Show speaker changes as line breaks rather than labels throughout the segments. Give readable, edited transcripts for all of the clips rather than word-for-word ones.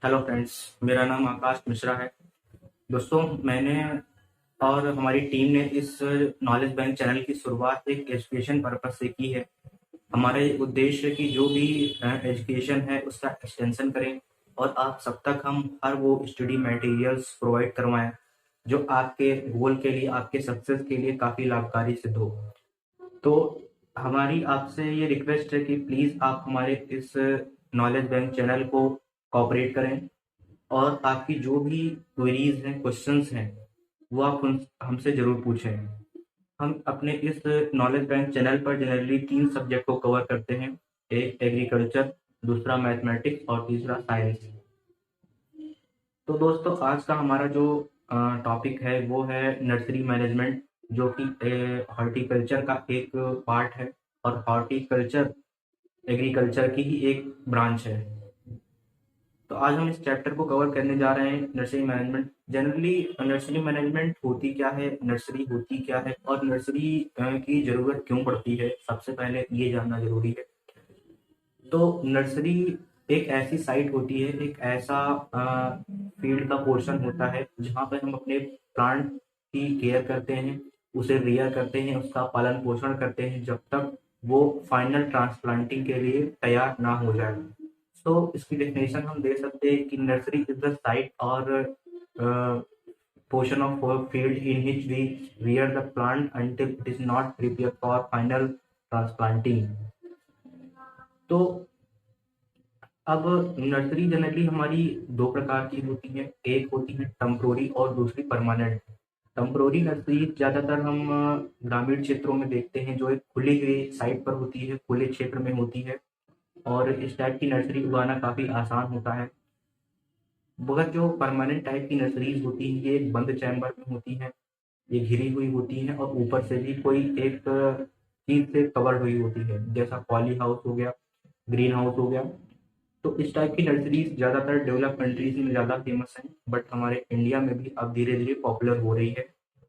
Hello friends, मेरा नाम आकाश मिश्रा है। दोस्तों, मैंने और हमारी टीम ने इस नॉलेज बैंक चैनल की शुरुआत एक एजुकेशन पर्पज से की है। हमारे उद्देश्य है कि जो भी एजुकेशन है उसका एक्सटेंशन करें और आप सब तक हम हर वो स्टडी मटेरियल्स प्रोवाइड करवाएं जो आपके गोल के लिए, आपके सक्सेस के लिए काफ़ी लाभकारी सिद्ध हो। तो हमारी आपसे ये रिक्वेस्ट है कि प्लीज़ आप हमारे इस नॉलेज बैंक चैनल को कोऑपरेट करें और आपकी जो भी क्वेरीज हैं, क्वेश्चंस हैं, वो आप हमसे ज़रूर पूछें। हम अपने इस नॉलेज बैंक चैनल पर जनरली 3 सब्जेक्ट को कवर करते हैं। एक एग्रीकल्चर, दूसरा मैथमेटिक्स और तीसरा साइंस। तो दोस्तों, आज का हमारा जो टॉपिक है वो है नर्सरी मैनेजमेंट, जो कि हॉर्टिकल्चर का एक पार्ट है और हॉर्टिकल्चर एग्रीकल्चर की ही एक ब्रांच है। तो आज हम इस चैप्टर को कवर करने जा रहे हैं, nursery management. Generally nursery management होती क्या है, नर्सरी होती क्या है और नर्सरी की ज़रूरत क्यों पड़ती है, सबसे पहले ये जानना ज़रूरी है। तो नर्सरी एक ऐसी साइट होती है, एक ऐसा फील्ड का पोर्शन होता है जहाँ पर हम अपने प्लांट की केयर करते हैं, उसे रियर करते हैं, उसका पालन पोषण करते हैं जब तक वो फाइनल ट्रांसप्लांटिंग के लिए तैयार ना हो जाए। तो इसकी डेफिनेशन हम दे सकते हैं कि नर्सरी इज द साइट और portion of a field in which we rear the plant until it is not prepared for final transplanting। तो अब नर्सरी जनरली हमारी दो प्रकार की होती है, एक होती है टेम्पोररी और दूसरी परमानेंट। टेम्पोररी नर्सरी ज़्यादातर हम ग्रामीण क्षेत्रों में देखते हैं, जो एक खुली हुई साइट पर होती है, खुले क्षेत्र में होती है और इस टाइप की नर्सरी उगाना काफ़ी आसान होता है। मगर जो परमानेंट टाइप की नर्सरीज होती हैं, ये एक बंद चैम्बर में होती हैं, ये घिरी हुई होती हैं और ऊपर से भी कोई एक चीज से कवर्ड हुई होती है, जैसा पॉली हाउस हो गया, ग्रीन हाउस हो गया। तो इस टाइप की नर्सरीज ज़्यादातर डेवलप कंट्रीज में ज़्यादा फेमस हैं, बट हमारे इंडिया में भी अब धीरे धीरे पॉपुलर हो रही है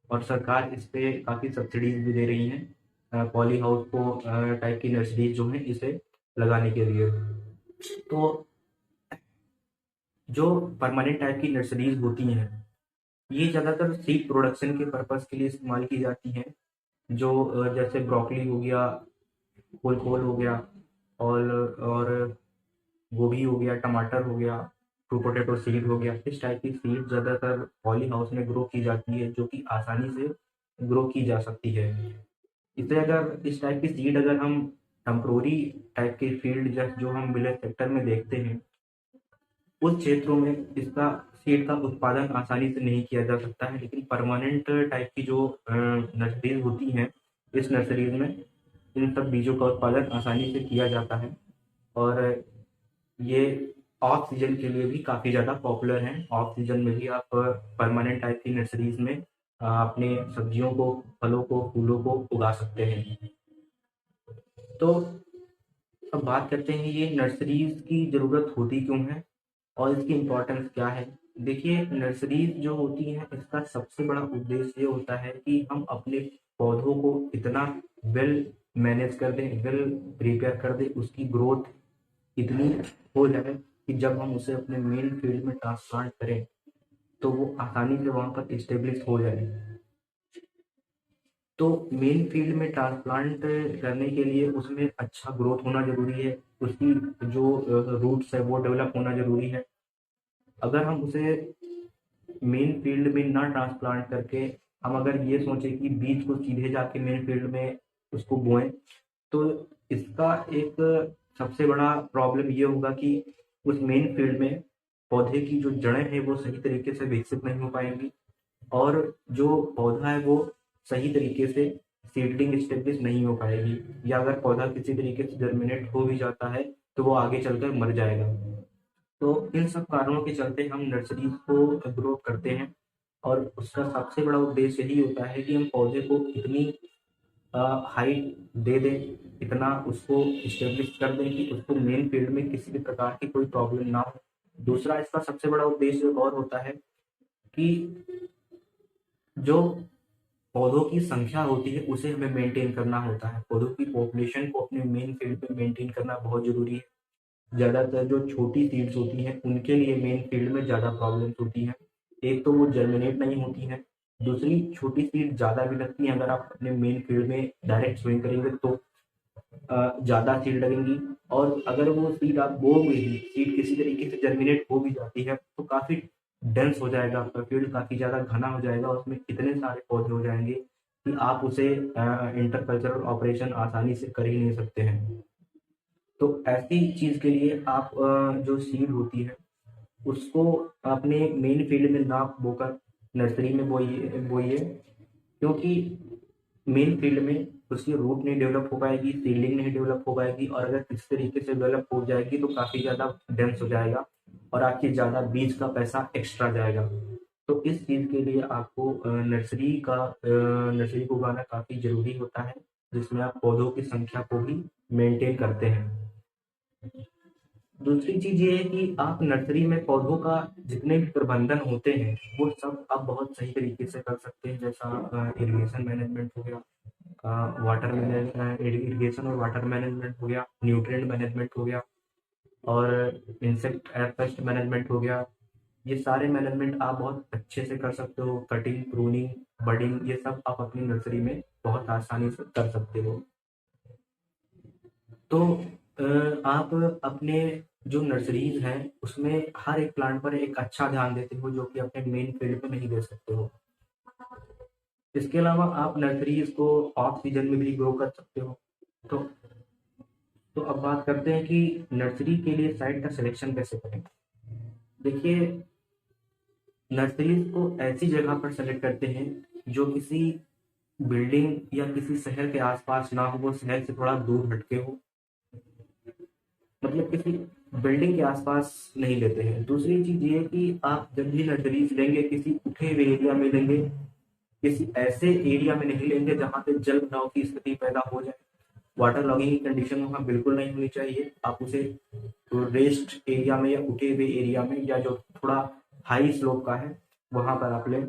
और सरकार इस पे काफ़ी सब्सिडीज भी दे रही हैं पॉली हाउस को टाइप की नर्सरीज जो हैं इसे लगाने के लिए। तो जो परमानेंट टाइप की नर्सरीज होती हैं, ये ज़्यादातर सीड प्रोडक्शन के पर्पस के लिए इस्तेमाल की जाती हैं। जो जैसे ब्रोकली हो गया, फूल खोल हो गया और गोभी हो गया, टमाटर हो गया, फ्रूट पोटैटो सीड हो गया, इस टाइप की सीड ज़्यादातर पॉली हाउस में ग्रो की जाती है, जो कि आसानी से ग्रो की जा सकती है। इसे अगर इस टाइप की सीड अगर हम टेम्पोररी टाइप के फील्ड जो हम विलेज सेक्टर में देखते हैं, उस क्षेत्रों में इसका सीड का उत्पादन आसानी से नहीं किया जा सकता है। लेकिन परमानेंट टाइप की जो नर्सरीज होती हैं, इस नर्सरीज में इन सब बीजों का उत्पादन आसानी से किया जाता है और ये ऑफ सीजन के लिए भी काफ़ी ज़्यादा पॉपुलर हैं। ऑफ सीजन में भी आप परमानेंट टाइप की नर्सरीज में अपने सब्जियों को, फलों को, फूलों को उगा सकते हैं। तो अब बात करते हैं ये नर्सरीज की ज़रूरत होती क्यों है और इसकी इम्पोर्टेंस क्या है। देखिए, नर्सरीज जो होती हैं इसका सबसे बड़ा उद्देश्य ये होता है कि हम अपने पौधों को इतना वेल मैनेज कर दें, वेल प्रिपेयर कर दें, उसकी ग्रोथ इतनी हो जाए कि जब हम उसे अपने मेन फील्ड में ट्रांसप्लांट करें तो वो आसानी से वहाँ पर इस्टेब्लिश हो जाए। तो मेन फील्ड में ट्रांसप्लांट करने के लिए उसमें अच्छा ग्रोथ होना ज़रूरी है, उसकी जो रूट्स है वो डेवलप होना ज़रूरी है। अगर हम उसे मेन फील्ड में ना ट्रांसप्लांट करके हम अगर ये सोचें कि बीज को सीधे जाके मेन फील्ड में उसको बोएं, तो इसका एक सबसे बड़ा प्रॉब्लम ये होगा कि उस मेन फील्ड में पौधे की जो जड़ें हैं वो सही तरीके से विकसित नहीं हो पाएंगी और जो पौधा है वो सही तरीके से सीडलिंग स्टेब्लिश नहीं हो पाएगी, या अगर पौधा किसी तरीके से जर्मिनेट हो भी जाता है तो वो आगे चलकर मर जाएगा। तो इन सब कारणों के चलते हम नर्सरीज को ग्रो करते हैं और उसका सबसे बड़ा उद्देश्य यही होता है कि हम पौधे को इतनी हाइट दे दें, इतना उसको इस्टेब्लिश कर दें कि उसको मेन फील्ड में किसी भी प्रकार की कोई प्रॉब्लम ना हो। दूसरा इसका सबसे बड़ा उद्देश्य और होता है कि जो पौधों की संख्या होती है उसे हमें मेंटेन करना होता है। पौधों की पॉपुलेशन को अपने मेन फील्ड पे मेंटेन करना बहुत ज़रूरी है। ज़्यादातर जो छोटी सीड्स होती हैं उनके लिए मेन फील्ड में ज़्यादा प्रॉब्लम्स होती हैं। एक तो वो जर्मिनेट नहीं होती हैं, दूसरी छोटी सीड ज़्यादा भी लगती हैं। अगर आप अपने मेन फील्ड में डायरेक्ट सोइंग करेंगे तो ज़्यादा सीड लगेंगी, और अगर वो सीड आप बोओगे ही, सीड किसी तरीके से जर्मिनेट हो भी जाती है तो काफ़ी डेंस हो जाएगा आपका फील्ड, काफ़ी ज़्यादा घना हो जाएगा, उसमें इतने सारे पौधे हो जाएंगे कि आप उसे इंटरकल्चरल ऑपरेशन आसानी से कर ही नहीं सकते हैं। तो ऐसी चीज़ के लिए आप जो सीड होती है उसको अपने मेन फील्ड में ना बोकर नर्सरी में बोइए, क्योंकि मेन फील्ड में उसकी रूट नहीं डेवलप हो पाएगी, सीडलिंग नहीं डेवलप हो पाएगी, और अगर किसी तरीके से डेवलप हो जाएगी तो काफ़ी ज़्यादा डेंस हो जाएगा और आपकी ज़्यादा बीज का पैसा एक्स्ट्रा जाएगा। तो इस चीज़ के लिए आपको नर्सरी को उगाना काफ़ी ज़रूरी होता है, जिसमें आप पौधों की संख्या को भी मेंटेन करते हैं। दूसरी चीज़ ये है कि आप नर्सरी में पौधों का जितने भी प्रबंधन होते हैं, वो सब आप बहुत सही तरीके से कर सकते हैं। जैसा इरिगेशन मैनेजमेंट हो गया, इरिगेशन और वाटर मैनेजमेंट हो गया, न्यूट्रिएंट मैनेजमेंट हो गया, और इंसेक्ट पेस्ट मैनेजमेंट हो गया। ये सारे मैनेजमेंट आप बहुत अच्छे से कर सकते हो। कटिंग, प्रूनिंग, बडिंग, ये सब आप अपनी नर्सरी में बहुत आसानी से कर सकते हो। तो आप अपने जो नर्सरीज हैं उसमें हर एक प्लांट पर एक अच्छा ध्यान देते हो, जो कि अपने मेन फील्ड पे नहीं दे सकते हो। इसके अलावा आप नर्सरीज को ऑफ सीजन में भी ग्रो कर सकते हो। तो तो अब बात करते हैं कि नर्सरी के लिए साइट का सिलेक्शन कैसे करें। देखिए, नर्सरीज को ऐसी जगह पर सेलेक्ट करते हैं जो किसी बिल्डिंग या किसी शहर के आसपास ना हो, वो शहर से थोड़ा दूर हटके हो, मतलब किसी बिल्डिंग के आसपास नहीं लेते हैं। दूसरी चीज ये कि आप जब भी नर्सरीज लेंगे किसी उठे हुए एरिया में लेंगे, किसी ऐसे एरिया में नहीं लेंगे जहाँ पे जल भराव की स्थिति पैदा हो जाए। वाटर लॉगिंग की कंडीशन वहाँ बिल्कुल नहीं होनी चाहिए। आप उसे रेस्ट एरिया में या उठे हुए एरिया में, या जो थोड़ा हाई स्लोप का है, वहां पर आप लें।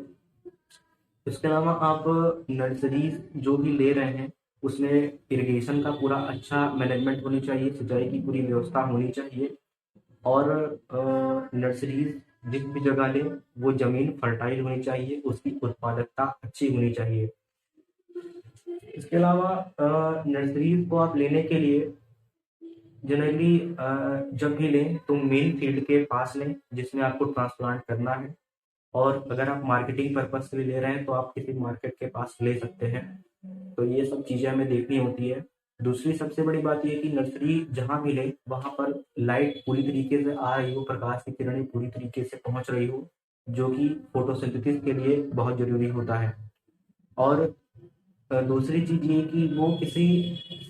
इसके अलावा आप नर्सरीज जो भी ले रहे हैं उसमें इरिगेशन का पूरा अच्छा मैनेजमेंट होनी चाहिए, सिंचाई की पूरी व्यवस्था होनी चाहिए, और नर्सरीज जिस भी जगह लें वो जमीन फर्टाइल होनी चाहिए, उसकी उत्पादकता अच्छी होनी चाहिए। इसके अलावा नर्सरीज को आप लेने के लिए जनरली जब भी लें तो मेन फील्ड के पास लें जिसमें आपको ट्रांसप्लांट करना है, और अगर आप मार्केटिंग पर्पज से ले रहे हैं तो आप किसी मार्केट के पास ले सकते हैं। तो ये सब चीज़ें हमें देखनी होती है। दूसरी सबसे बड़ी बात ये है कि नर्सरी जहाँ भी ले वहाँ पर लाइट पूरी तरीके से आ रही हो, प्रकाश की किरणें पूरी तरीके से पहुँच रही हो, जो कि फोटोसिंथेसिस के लिए बहुत ज़रूरी होता है। और दूसरी चीज़ ये कि वो किसी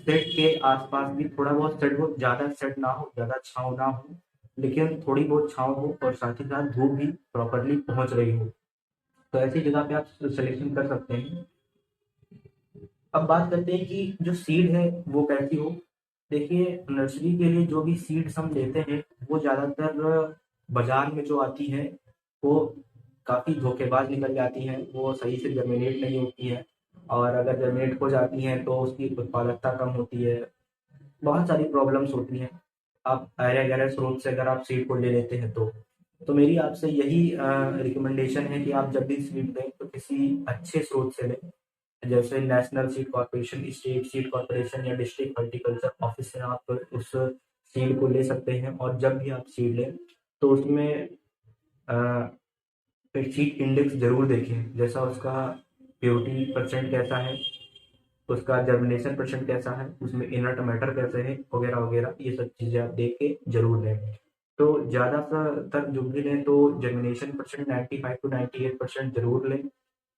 सेट के आसपास भी थोड़ा बहुत सेट हो, ज़्यादा सेट ना हो, ज़्यादा छाँव ना हो, लेकिन थोड़ी बहुत छाँव हो और साथ ही साथ धूप भी प्रॉपरली पहुँच रही हो। तो ऐसी जगह पे आप सिलेक्शन कर सकते हैं। अब बात करते हैं कि जो सीड है वो कैसी हो। देखिए, नर्सरी के लिए जो भी सीड्स हम लेते हैं वो ज़्यादातर बाजार में जो आती हैं वो काफ़ी धोखेबाज निकल जाती हैं, वो सही से जर्मिनेट नहीं होती है, और अगर जर्मिनेट हो जाती हैं तो उसकी उत्पादकता कम होती है, बहुत सारी प्रॉब्लम्स होती हैं। आप गहरे गहरे स्रोत से अगर आप सीड को ले लेते हैं तो मेरी आपसे यही रिकमेंडेशन है कि आप जब भी सीड लें तो किसी अच्छे स्रोत से लें, जैसे national seed corporation, state seed corporation या डिस्ट्रिक्ट हॉर्टिकल्चर ऑफिस से आप उस सीड को ले सकते हैं। और जब भी आप सीड लें तो उसमें सीड इंडेक्स जरूर देखें, जैसा उसका प्योरिटी परसेंट कैसा है, उसका जर्मिनेशन परसेंट कैसा है, उसमें इनर्ट मैटर कैसे है, वगैरह वगैरह, ये सब चीज़ें आप देख के जरूर लें। तो ज़्यादातर जो भी लें तो जर्मिनेशन परसेंट 95 to 98% जरूर लें,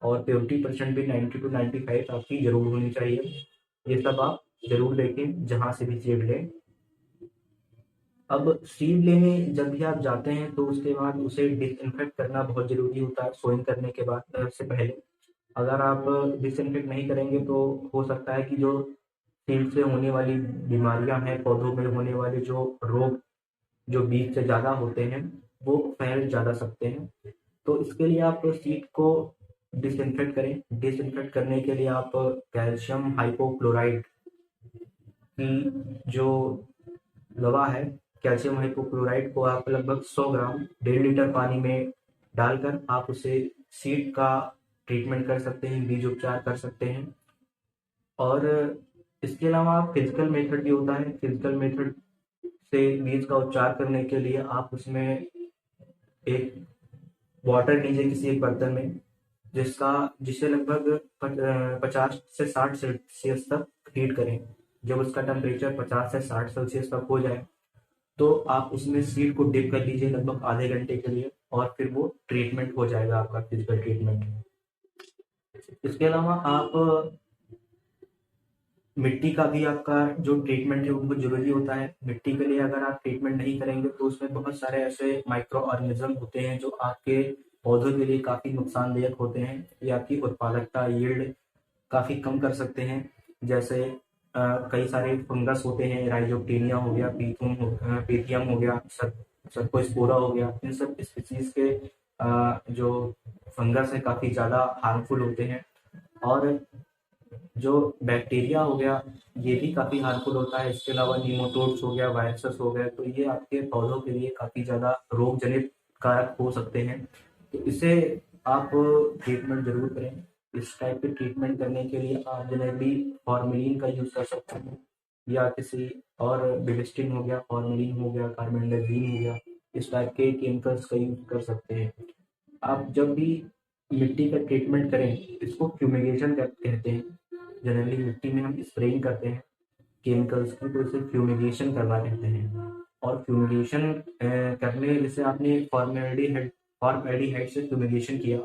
और प्योरिटी परसेंट भी 90 to 95 आपकी जरूर होनी चाहिए। ये सब आप जरूर देखें जहाँ से भी सीड लें। अब सीड लेने जब भी आप जाते हैं तो उसके बाद उसे डिसइंफेक्ट करना बहुत जरूरी होता है, सोइंग करने के बाद से पहले। अगर आप डिसइंफेक्ट नहीं करेंगे तो हो सकता है कि जो सीड से होने वाली बीमारियां हैं, पौधों में होने वाले जो रोग जो बीज से ज़्यादा होते हैं वो फैल ज़्यादा सकते हैं। तो इसके लिए आप सीड को डिसइंफेक्ट करें। डिसइंफेक्ट करने के लिए आप कैल्शियम हाइपोक्लोराइड की जो दवा है कैल्शियम हाइपोक्लोराइट को आप लगभग 100 ग्राम 1.5 लीटर पानी में डालकर आप उसे सीड का ट्रीटमेंट कर सकते हैं, बीज उपचार कर सकते हैं। और इसके अलावा फिजिकल मेथड भी होता है। फिजिकल मेथड से बीज का उपचार करने के लिए आप उसमें एक वाटर लीजिए किसी एक बर्तन में, जिसे लगभग 50 से 60 सेल्सियस तक हीट करें। जब उसका टेम्परेचर 50 से 60 सेल्सियस तक हो जाए तो आप उसमें सीड को डिप कर लीजिए लगभग आधे घंटे के लिए, और फिर वो ट्रीटमेंट हो जाएगा आपका फिजिकल ट्रीटमेंट। इसके अलावा आप मिट्टी का भी आपका जो ट्रीटमेंट है वो बहुत जरूरी होता है। मिट्टी के लिए अगर आप ट्रीटमेंट नहीं करेंगे तो उसमें बहुत सारे ऐसे माइक्रो ऑर्गेनिज्म होते हैं जो आपके पौधों के लिए काफी नुकसानदायक होते हैं। ये आपकी उत्पादकता यील्ड काफी कम कर सकते हैं। जैसे कई सारे फंगस होते हैं, राइजोप्टेनिया हो गया, पीथियम हो गया, सर्कोस्पोरा हो गया। इन सब स्पीसीज के जो फंगस है काफी ज्यादा हार्मफुल होते हैं। और जो बैक्टीरिया हो गया ये भी काफी हार्मफुल होता है। इसके अलावा नीमोटोड्स हो गया, वायरसेस हो गए, तो ये आपके पौधों के लिए काफी ज्यादा रोग जनित कारक हो सकते हैं। तो इसे आप ट्रीटमेंट जरूर करें। इस टाइप के ट्रीटमेंट करने के लिए आप जनरली फॉर्मेलिन का यूज कर सकते हैं, या किसी और बिलिस्टिन हो गया, फॉर्मेलिन हो गया, कार्बेंडाजिम हो गया, इस टाइप के केमिकल्स का यूज कर सकते हैं। आप जब भी मिट्टी का ट्रीटमेंट करें इसको फ्यूमिगेशन कहते हैं। जनरली मिट्टी में हम स्प्रेइंग करते हैं केमिकल्स की, तो इसे फ्यूमिगेशन करना कहते हैं। और फ्यूमिगेशन करने जैसे आपने फॉर्मएल्डिहाइड से फ्यूमिगेशन किया,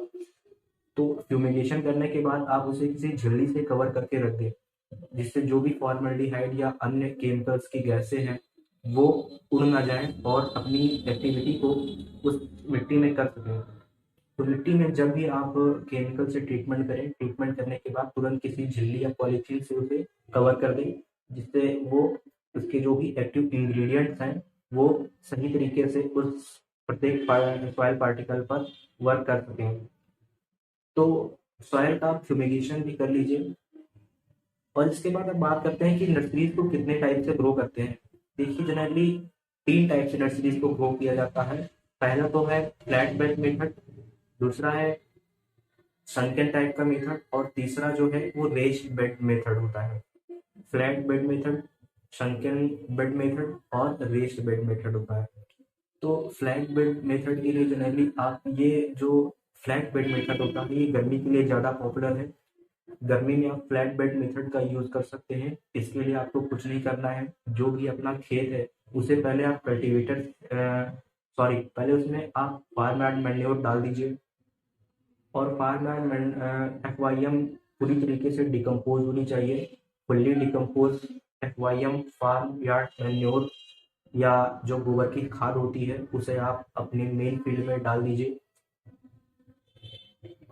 तो फ्यूमिगेशन करने के बाद आप उसे किसी झिल्ली से कवर करके रख दें, जिससे जो भी फॉर्मएल्डिहाइड या अन्य केमिकल्स की गैसें हैं वो उड़ ना जाए और अपनी एक्टिविटी को उस मिट्टी में कर सकें। तो मिट्टी में जब भी आप केमिकल से ट्रीटमेंट करें, ट्रीटमेंट करने के बाद तुरंत किसी झिल्ली या पॉलीथीन से उसे कवर कर दें, जिससे वो उसके जो भी एक्टिव इंग्रेडिएंट्स हैं वो सही तरीके से उस प्रत्येक सॉइल पार्टिकल पर वर्क कर सकें। तो सॉइल का फ्यूमिगेशन भी कर लीजिए। और इसके बाद अब बात करते हैं कि नर्सरीज को कितने टाइप से ग्रो करते हैं। देखिए जनरली 3 टाइप से नर्सरीज को ग्रो किया जाता है। पहला तो है फ्लैट बेड मेथड, दूसरा है सनकन टाइप का मेथड, और तीसरा जो है वो रेस्ड बेड मेथड होता है। Flat bed method, सनकन bed method और रेस्ड बेड मेथड होता है। तो फ्लैट बेड मेथड के लिए जनरली आप ये जो फ्लैट बेड मेथड होता है ये गर्मी के लिए ज़्यादा पॉपुलर है। गर्मी में आप फ्लैट बेड मेथड का यूज कर सकते हैं। इसके लिए आपको कुछ नहीं करना है, जो भी अपना खेत है उसे पहले आप पहले उसमें आप फार्म यार्ड मैन्योर डाल दीजिए, और फार्म यार्ड FYM पूरी तरीके से डिकम्पोज होनी चाहिए। Fully decompose FYM farm yard manure या जो गोबर की खाद होती है उसे आप अपने मेन फील्ड में डाल दीजिए,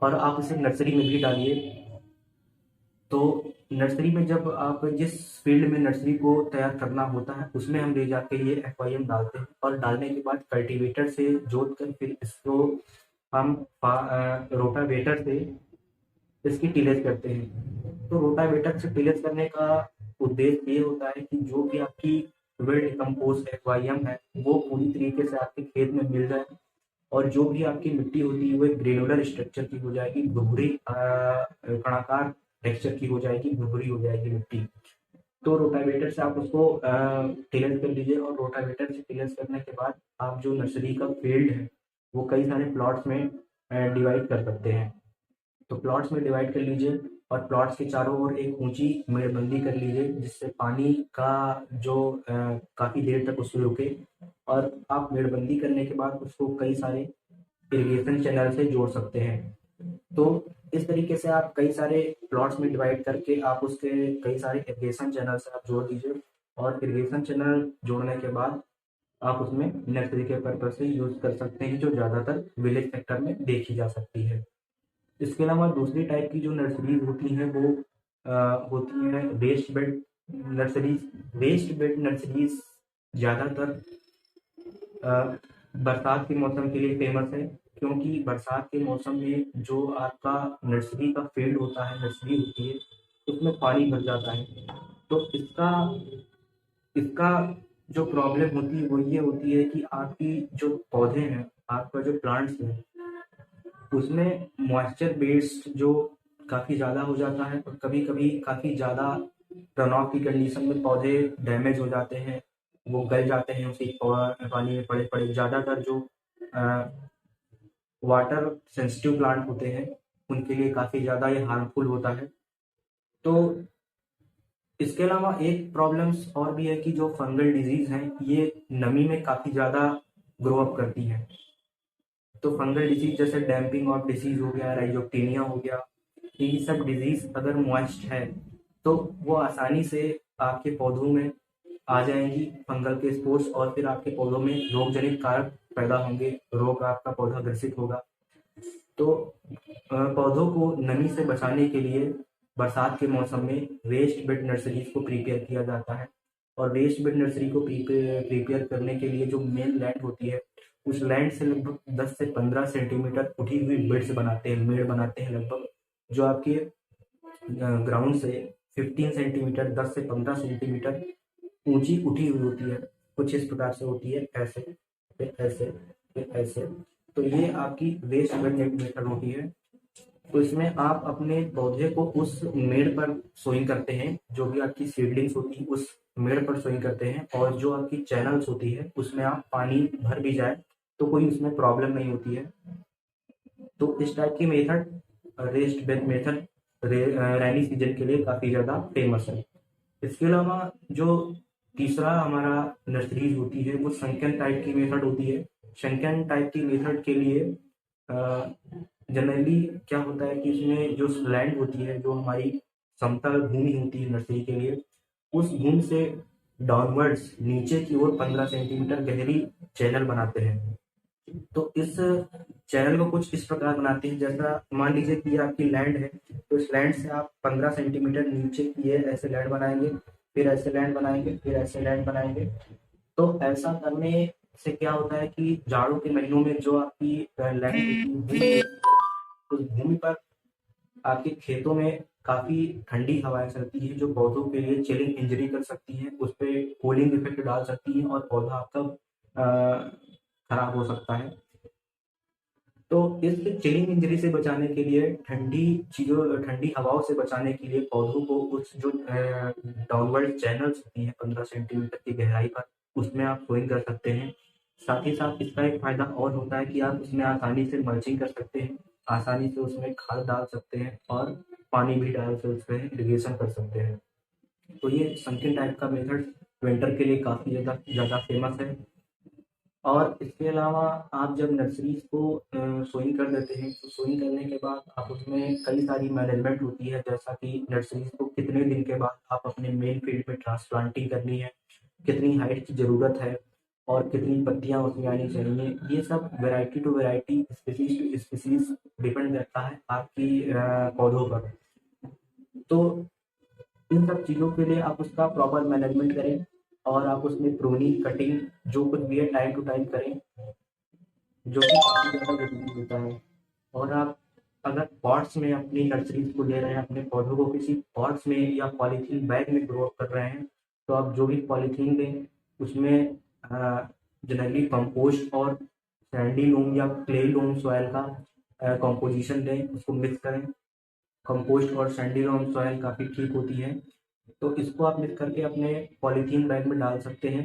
और आप इसे नर्सरी में भी डालिए। तो नर्सरी में जब आप जिस फील्ड में नर्सरी को तैयार करना होता है उसमें हम ले जाके ये FYM डालते हैं, और डालने के बाद कल्टीवेटर से जोत कर फिर इसको हम रोटावेटर से इसकी टिलेज करते हैं। तो रोटावेटर से टिलेज करने का उद्देश्य ये होता है कि जो भी आपकी वेल डिकम्पोज FYM है वो पूरी तरीके से आपके खेत में मिल जाए, और जो भी आपकी मिट्टी होती है वो एक ग्रेनुलर स्ट्रक्चर की हो जाएगी, भुरभुरी कणाकार टेक्सचर की हो जाएगी, भुरभुरी हो जाएगी मिट्टी। तो रोटावेटर से आप उसको टिलेज कर लीजिए, और रोटावेटर से टिलेज करने के बाद आप जो नर्सरी का फील्ड है वो कई सारे प्लॉट्स में डिवाइड कर सकते हैं। तो प्लॉट्स में डिवाइड कर लीजिए, और प्लॉट्स के चारों ओर एक ऊंची मेड़बंदी कर लीजिए, जिससे पानी का जो काफी देर तक उसमें रुके। और आप मेड़बंदी करने के बाद उसको कई सारे इरिगेशन चैनल से जोड़ सकते हैं। तो इस तरीके से आप कई सारे प्लॉट्स में डिवाइड करके आप उसके कई सारे इरिगेशन चैनल से आप जोड़ दीजिए, और इरिगेशन चैनल जोड़ने के बाद आप उसमें नर्सरी के पर्पज से यूज कर सकते हैं, जो ज्यादातर विलेज सेक्टर में देखी जा सकती है। इसके अलावा दूसरी टाइप की जो नर्सरीज होती हैं वो होती हैं waste bed nurseries. Waste bed nurseries ज़्यादातर बरसात के मौसम के लिए फेमस है, क्योंकि बरसात के मौसम में जो आपका नर्सरी का फील्ड होता है, नर्सरी होती है, उसमें पानी भर जाता है। तो इसका इसका जो प्रॉब्लम होती है वो ये होती है कि आपकी जो पौधे हैं, आपका जो प्लांट्स है, उसमें मॉइस्चर बेस्ड जो काफ़ी ज़्यादा हो जाता है, और कभी-कभी काफ़ी ज़्यादा रन ऑफ की कंडीशन में पौधे डैमेज हो जाते हैं, वो गल जाते हैं उसी पानी में पड़े-पड़े। ज़्यादातर जो अ, वाटर सेंसिटिव प्लांट होते हैं, उनके लिए काफ़ी ज़्यादा ये हार्मफुल होता है। तो इसके अलावा एक प्रॉब्लम्स और भी है कि जो फंगल डिजीज़ हैं, ये नमी में काफ़ी ज़्यादा ग्रो अप करती हैं। तो फंगल डिजीज जैसे डैम्पिंग ऑफ डिसीज हो गया, राइजोक्टेनिया हो गया, ये सब डिजीज अगर मॉइस्ट है तो वो आसानी से आपके पौधों में आ जाएंगी, फंगल के स्पोर्स, और फिर आपके पौधों में रोग जनित कारक पैदा होंगे, रोग आपका पौधा ग्रसित होगा। तो पौधों को नमी से बचाने के लिए बरसात के मौसम में वेस्ट बेड नर्सरीज को प्रिपेयर किया जाता है। और वेस्ट बेड नर्सरी को प्रिपेयर करने के लिए जो मेन लैंड होती है, उस लैंड से लगभग 10 से 15 सेंटीमीटर उठी हुई बेड्स बनाते हैं, मेड़ बनाते हैं लगभग, जो आपके ग्राउंड से 15 सेंटीमीटर, 10 से 15 सेंटीमीटर ऊंची उठी हुई होती है। कुछ इस प्रकार से होती है, ऐसे फिर ऐसे फिर ऐसे। तो ये आपकी वेस्ट बेड मेथड होती है। तो इसमें आप अपने पौधे को उस मेड़ पर सोइंग करते हैं, जो भी आपकी सीडलिंग्स होती है उस मेड़ पर सोइंग करते हैं, और जो आपकी चैनल्स होती है उसमें आप पानी भर भी जाए तो कोई उसमें प्रॉब्लम नहीं होती है। तो इस टाइप की मेथड, रेस्ट बेड मेथड, रैनी सीजन के लिए काफ़ी ज़्यादा फेमस है। इसके अलावा जो तीसरा हमारा नर्सरीज होती है वो संकन टाइप की मेथड होती है। संकन टाइप की मेथड के लिए जनरली क्या होता है कि इसमें जो लैंड होती है, जो हमारी समतल भूमि होती है नर्सरी के लिए, उस भूमि से डाउनवर्ड्स नीचे की ओर 15 सेंटीमीटर गहरी चैनल बनाते हैं। तो इस चैनल को कुछ इस प्रकार बनाते हैं, जैसा मान लीजिए कि ये आपकी लैंड है, तो इस लैंड से आप 15 सेंटीमीटर नीचे की ये ऐसे लैंड बनाएंगे, फिर ऐसे लैंड बनाएंगे, फिर ऐसे लैंड बनाएंगे। तो ऐसा करने से क्या होता है कि जाड़ों के महीनों में जो आपकी लैंड, उस भूमि पर आपके खेतों में काफी ठंडी हवाएं चलती है, जो पौधों के लिए चिलिंग इंजरी कर सकती है, उस पर कूलिंग इफेक्ट डाल सकती है, और पौधा आपका खराब हो सकता है। तो इस चिलिंग इंजरी से बचाने के लिए, ठंडी हवाओं से बचाने के लिए पौधों को उस जो डाउनवर्ड चैनल्स होती हैं 15 सेंटीमीटर की गहराई पर, उसमें आप सोइंग कर सकते हैं। साथ ही साथ इसका एक फायदा और होता है कि आप उसमें आसानी से मल्चिंग कर सकते हैं, आसानी से उसमें खाद डाल सकते हैं, और पानी भी डाल कर उसमें इरिगेशन कर सकते हैं। तो ये संकिन टाइप का मेथड विंटर के लिए काफ़ी ज़्यादा फेमस है। और इसके अलावा आप जब नर्सरीज को सोइंग कर देते हैं, तो सोइंग करने के बाद आप उसमें कई सारी मैनेजमेंट होती है, जैसा कि नर्सरीज को कितने दिन के बाद आप अपने मेन फील्ड में ट्रांसप्लांटिंग करनी है, कितनी हाइट की ज़रूरत है, और कितनी पत्तियां उसमें आनी चाहिए। ये सब variety to variety, species to species depend करता है आपकी पौधों पर। तो इन सब चीज़ों के लिए आप उसका प्रॉपर मैनेजमेंट करें, और आप उसमें प्रूनिंग, कटिंग, जो कुछ भी है टाइम टू टाइम करें, जो कि काफ़ी ज़्यादा ज़रूरी होता है। और आप अगर पॉट्स में अपनी नर्सरीज को ले रहे हैं, अपने पौधों को किसी पॉट्स में या पॉलीथीन बैग में ग्रो कर रहे हैं, तो आप जो भी पॉलीथीन दें उसमें जनरली कंपोस्ट और सैंडी लोम या क्ले लोम सॉइल का कंपोजिशन दें, उसको मिक्स करें। कंपोस्ट और सैंडी लोम सॉइल काफ़ी ठीक होती है। तो इसको आप मिक्स करके अपने पॉलीथीन बैग में डाल सकते हैं,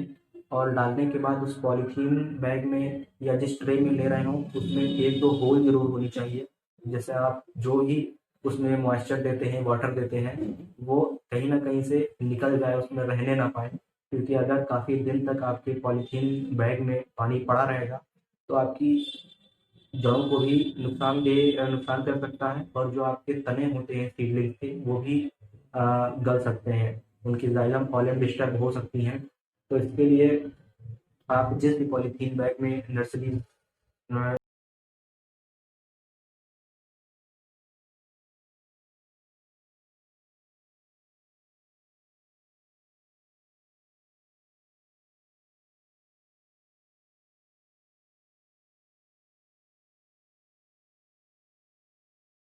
और डालने के बाद उस पॉलीथीन बैग में या जिस ट्रे में ले रहे हो उसमें एक दो होल जरूर होनी चाहिए, जैसे आप जो ही उसमें मॉइस्चर देते हैं, वाटर देते हैं, वो कहीं ना कहीं से निकल जाए, उसमें रहने ना पाए। क्योंकि अगर काफ़ी दिन तक आपके पॉलीथीन बैग में पानी पड़ा रहेगा तो आपकी जड़ों को भी नुकसान कर सकता है, और जो आपके तने होते हैं सीडलिंग के, वो भी गल सकते हैं, उनकी जाइलम कॉलम डिस्टर्ब हो सकती हैं। तो इसके लिए आप जिस भी पॉलीथीन बैग में नर्सरी